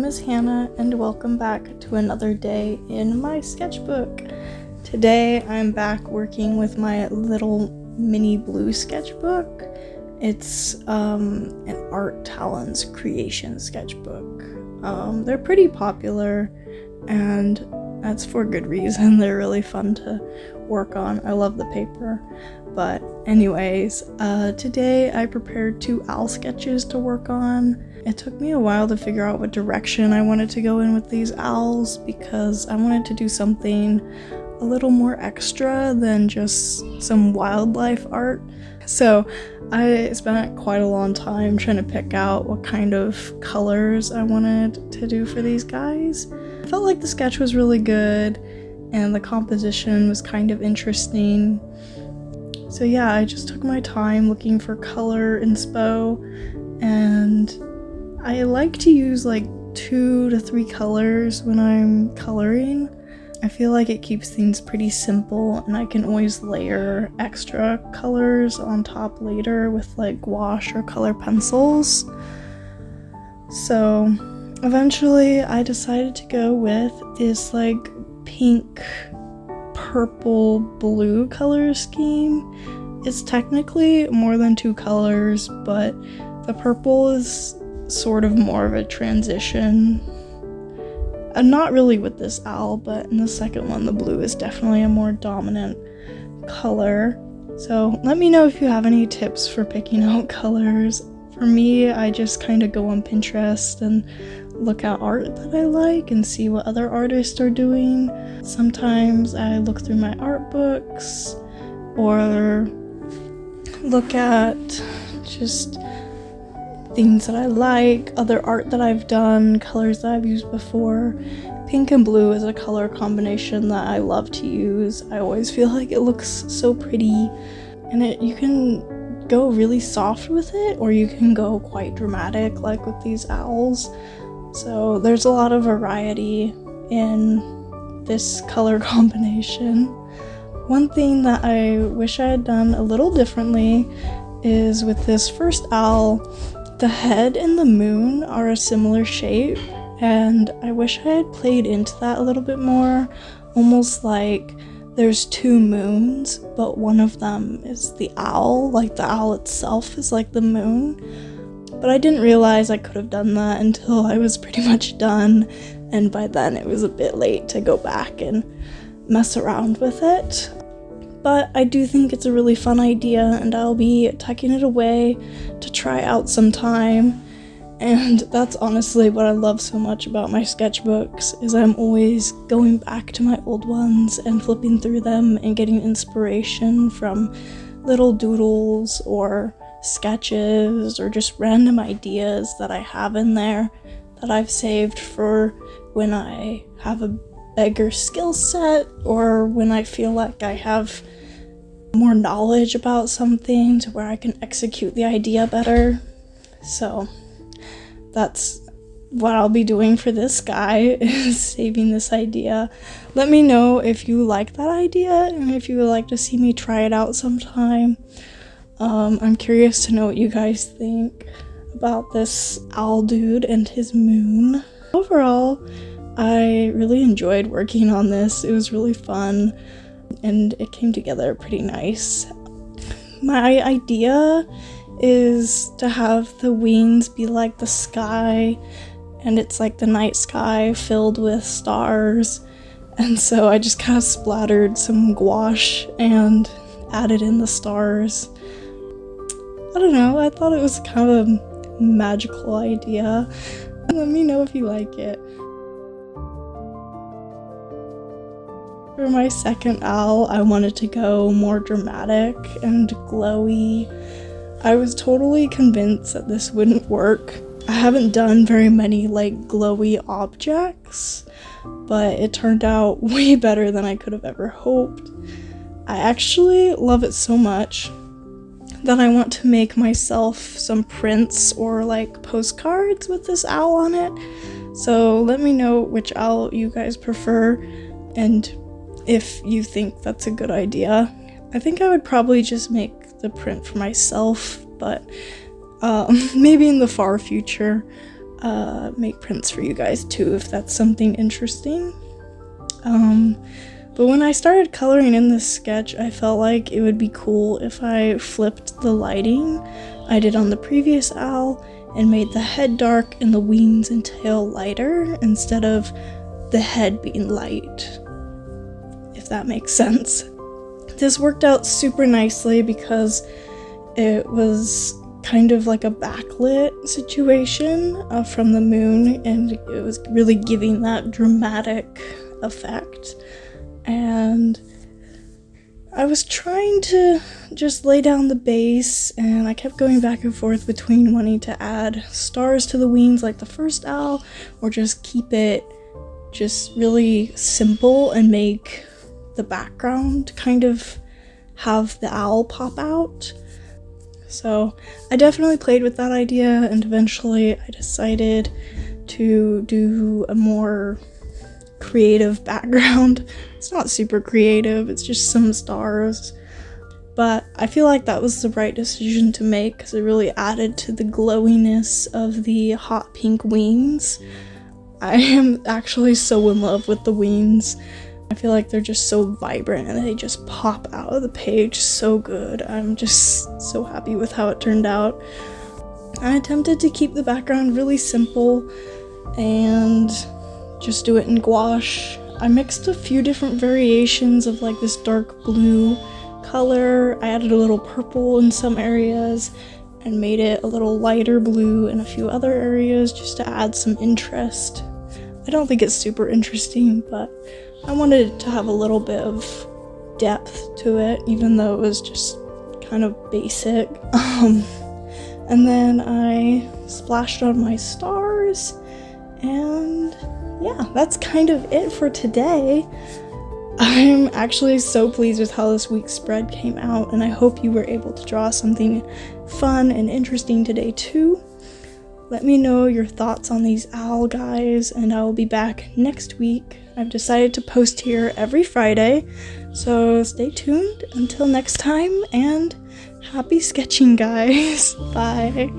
is Hannah, and welcome back to another day in my sketchbook. Today I'm back working with my little mini blue sketchbook. It's an Art Talents creation sketchbook. They're pretty popular, and that's for good reason. They're really fun to work on. I love the paper. But anyways, today I prepared 2 owl sketches to work on. It took me a while to figure out what direction I wanted to go in with these owls because I wanted to do something a little more extra than just some wildlife art. So I spent quite a long time trying to pick out what kind of colors I wanted to do for these guys. I felt like the sketch was really good and the composition was kind of interesting. So yeah, I just took my time looking for color inspo, and I like to use like 2 to 3 colors when I'm coloring. I feel like it keeps things pretty simple, and I can always layer extra colors on top later with like gouache or color pencils. So eventually I decided to go with this like pink, purple, blue color scheme. It's technically more than 2 colors, but the purple is sort of more of a transition. Not really with this owl, but in the second one, the blue is definitely a more dominant color. So let me know if you have any tips for picking out colors. For me, I just kind of go on Pinterest and look at art that I like and see what other artists are doing. Sometimes I look through my art books or look at just things that I like, other art that I've done, colors that I've used before. Pink and blue is a color combination that I love to use. I always feel like it looks so pretty, and you can go really soft with it, or you can go quite dramatic like with these owls. So there's a lot of variety in this color combination. One thing that I wish I had done a little differently is with this first owl, the head and the moon are a similar shape, and I wish I had played into that a little bit more, almost like there's 2 moons, but one of them is the owl, like the owl itself is like the moon. But I didn't realize I could have done that until I was pretty much done, and by then it was a bit late to go back and mess around with it. But I do think it's a really fun idea, and I'll be tucking it away to try out sometime. And that's honestly what I love so much about my sketchbooks, is I'm always going back to my old ones and flipping through them and getting inspiration from little doodles or sketches or just random ideas that I have in there that I've saved for when I have a bigger skill set or when I feel like I have more knowledge about something to where I can execute the idea better. So that's what I'll be doing for this guy, is saving this idea. Let me know if you like that idea and if you would like to see me try it out sometime. I'm curious to know what you guys think about this owl dude and his moon. Overall, I really enjoyed working on this. It was really fun, and it came together pretty nice. My idea is to have the wings be like the sky, and it's like the night sky filled with stars. And so I just kind of splattered some gouache and added in the stars. I don't know, I thought it was kind of a magical idea. Let me know if you like it. For my second owl, I wanted to go more dramatic and glowy. I was totally convinced that this wouldn't work. I haven't done very many like glowy objects, but it turned out way better than I could have ever hoped. I actually love it so much that I want to make myself some prints or like postcards with this owl on it. So let me know which owl you guys prefer and if you think that's a good idea. I think I would probably just make the print for myself, but maybe in the far future. make prints for you guys too if that's something interesting. But when I started coloring in this sketch, I felt like it would be cool if I flipped the lighting I did on the previous owl and made the head dark and the wings and tail lighter instead of the head being light, if that makes sense. This worked out super nicely because it was kind of like a backlit situation from the moon, and it was really giving that dramatic effect. And I was trying to just lay down the base, and I kept going back and forth between wanting to add stars to the wings like the first owl, or just keep it just really simple and make the background kind of have the owl pop out. So I definitely played with that idea, and eventually I decided to do a more creative background. It's not super creative, it's just some stars, but I feel like that was the right decision to make because it really added to the glowiness of the hot pink wings. I am actually so in love with the wings. I feel like they're just so vibrant and they just pop out of the page so good. I'm just so happy with how it turned out. I attempted to keep the background really simple and just do it in gouache. I mixed a few different variations of like this dark blue color. I added a little purple in some areas and made it a little lighter blue in a few other areas just to add some interest. I don't think it's super interesting, but I wanted it to have a little bit of depth to it, even though it was just kind of basic. And then I splashed on my stars, and yeah, that's kind of it for today. I'm actually so pleased with how this week's spread came out, and I hope you were able to draw something fun and interesting today too. Let me know your thoughts on these owl guys, and I will be back next week. I've decided to post here every Friday, so stay tuned until next time, and happy sketching, guys. Bye.